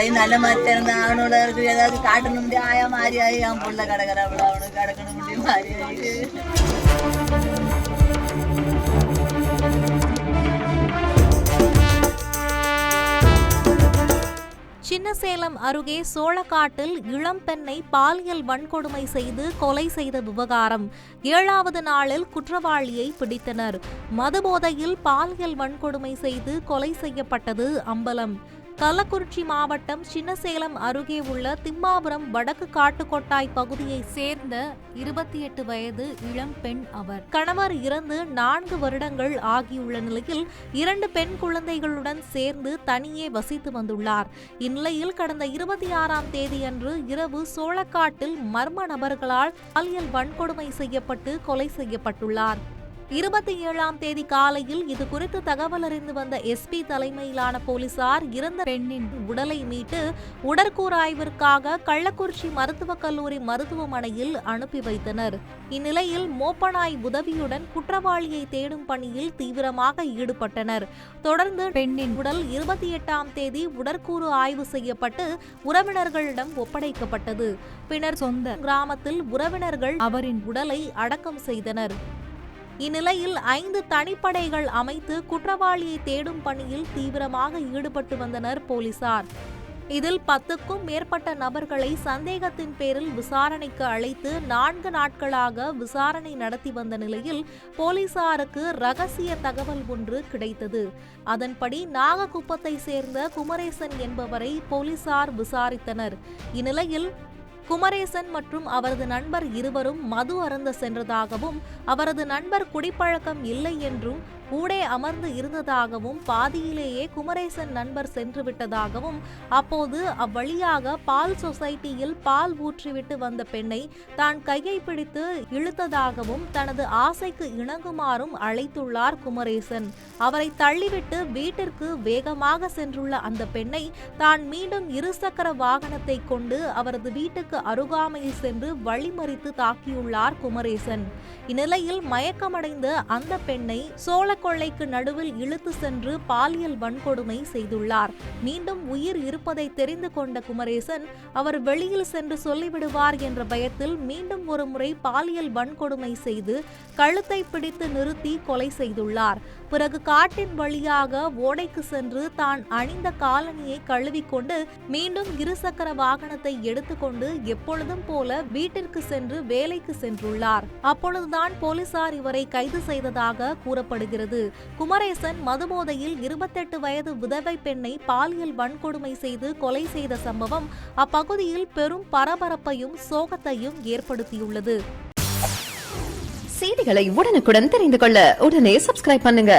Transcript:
ஆகி நல்ல மாதிரி இருந்தா அவனோட இருக்கு ஏதாவது காட்டணும் முடியும் ஆயா மாறி ஆகி அவன் புள்ள கடற்கரை அவ்வளோ அவனுக்கு கடக்கணும் முடியும் மாறி ஆகி. சின்னசேலம் அருகே சோளக்காட்டில் இளம்பெண்ணை பாலியல் வன்கொடுமை செய்து கொலை செய்த விவகாரம் 7வது நாளில் குற்றவாளியை பிடித்தனர். மதுபோதையில் பாலியல் வன்கொடுமை செய்து கொலை செய்யப்பட்டது அம்பலம். கள்ளக்குறிச்சி மாவட்டம் சின்னசேலம் அருகே உள்ள திம்மாபுரம் வடக்கு காட்டுக்கொட்டாய் பகுதியைச் சேர்ந்த 28 வயது இளம் பெண் அவர். கணவர் இறந்து 4 வருடங்கள் ஆகியுள்ள நிலையில் 2 பெண் குழந்தைகளுடன் சேர்ந்து தனியே வசித்து வந்துள்ளார். இந்நிலையில் கடந்த 26ஆம் தேதியன்று இரவு சோளக்காட்டில் மர்ம நபர்களால் பாலியல் வன்கொடுமை செய்யப்பட்டு கொலை செய்யப்பட்டுள்ளார். 27ஆம் தேதி காலையில் இது குறித்து தகவல் அறிந்து வந்த எஸ்பி தலைமையிலான போலீசார் இறந்த பெண்ணின் உடலை மீட்டு உடற்கூறாய்விற்காக கள்ளக்குறிச்சி மருத்துவக் கல்லூரி மருத்துவமனையில் அனுப்பி வைத்தனர். இந்நிலையில் மோப்பனாய் உதவியுடன் குற்றவாளியை தேடும் பணியில் தீவிரமாக ஈடுபட்டனர். தொடர்ந்து பெண்ணின் உடல் 28ஆம் தேதி உடற்கூறு ஆய்வு செய்யப்பட்டு உறவினர்களிடம் ஒப்படைக்கப்பட்டது. பின்னர் சொந்த கிராமத்தில் உறவினர்கள் அவரின் உடலை அடக்கம் செய்தனர். இந்நிலையில் 5 தனிப்படைகள் அமைத்து குற்றவாளியை தேடும் பணியில் தீவிரமாக ஈடுபட்டு வந்தனர் போலீசார். இதில் 10க்கும் மேற்பட்ட நபர்களை சந்தேகத்தின் பேரில் விசாரணைக்கு அழைத்து 4 நாட்களாக விசாரணை நடத்தி வந்த நிலையில் போலீசாருக்கு ரகசிய தகவல் ஒன்று கிடைத்தது. அதன்படி நாகக்குப்பத்தை சேர்ந்த குமரேசன் என்பவரை போலீசார் விசாரித்தனர். இந்நிலையில் குமரேசன் மற்றும் அவரது நண்பர் இருவரும் மது அருந்த சென்றதாகவும் அவரது நண்பர் குடிப்பழக்கம் இல்லை என்றும் கூடே அமர்ந்து இருந்ததாகவும் பாதியிலேயே குமரேசன் நண்பர் சென்று விட்டதாகவும் அப்போது அவ்வழியாக பால் சொசைட்டியில் பால் ஊற்றிவிட்டு வந்த பெண்ணை தான் கையை பிடித்து இழுத்ததாகவும் தனது ஆசைக்கு இணங்குமாறும் அழைத்துள்ளார் குமரேசன். அவரை தள்ளிவிட்டு வீட்டிற்கு வேகமாக சென்றுள்ள அந்த பெண்ணை தான் மீண்டும் இருசக்கர வாகனத்தை கொண்டு அவரது வீட்டுக்கு அருகாமையில் சென்று வழிமறித்து தாக்கியுள்ளார் குமரேசன். இந்நிலையில் மயக்கமடைந்த அந்த பெண்ணை சோளக்கொள்ளைக்கு நடுவில் இழுத்து சென்று பாலியல் வன்கொடுமை செய்துள்ளார். மீண்டும் உயிர் இருப்பதை தெரிந்து கொண்ட குமரேசன் அவர் வெளியில் சென்று சொல்லிவிடுவார் என்ற பயத்தில் மீண்டும் ஒரு முறை பாலியல் வன்கொடுமை செய்து கழுத்தை பிடித்து நிறுத்தி கொலை செய்துள்ளார். பிறகு காட்டின் வழியாக ஓடைக்கு சென்று தான் அணிந்த காலணியை கழுவிக்கொண்டு மீண்டும் இருசக்கர வாகனத்தை எடுத்துக்கொண்டு எப்பொழுதும் போல வீட்டிற்கு சென்று வேலைக்கு சென்றுள்ளார். அப்பொழுதுதான் போலீசார் இவரை கைது செய்ததாக கூறப்படுகிறது. குமரேசன் மதுபோதையில் 28 வயது விதவை பெண்ணை பாலியல் வன்கொடுமை செய்து கொலை செய்த சம்பவம் அப்பகுதியில் பெரும் பரபரப்பையும் சோகத்தையும் ஏற்படுத்தியுள்ளது. செய்திகளை உடனுக்குடன் தெரிந்து கொள்ள உடனே சப்ஸ்கிரைப் பண்ணுங்க.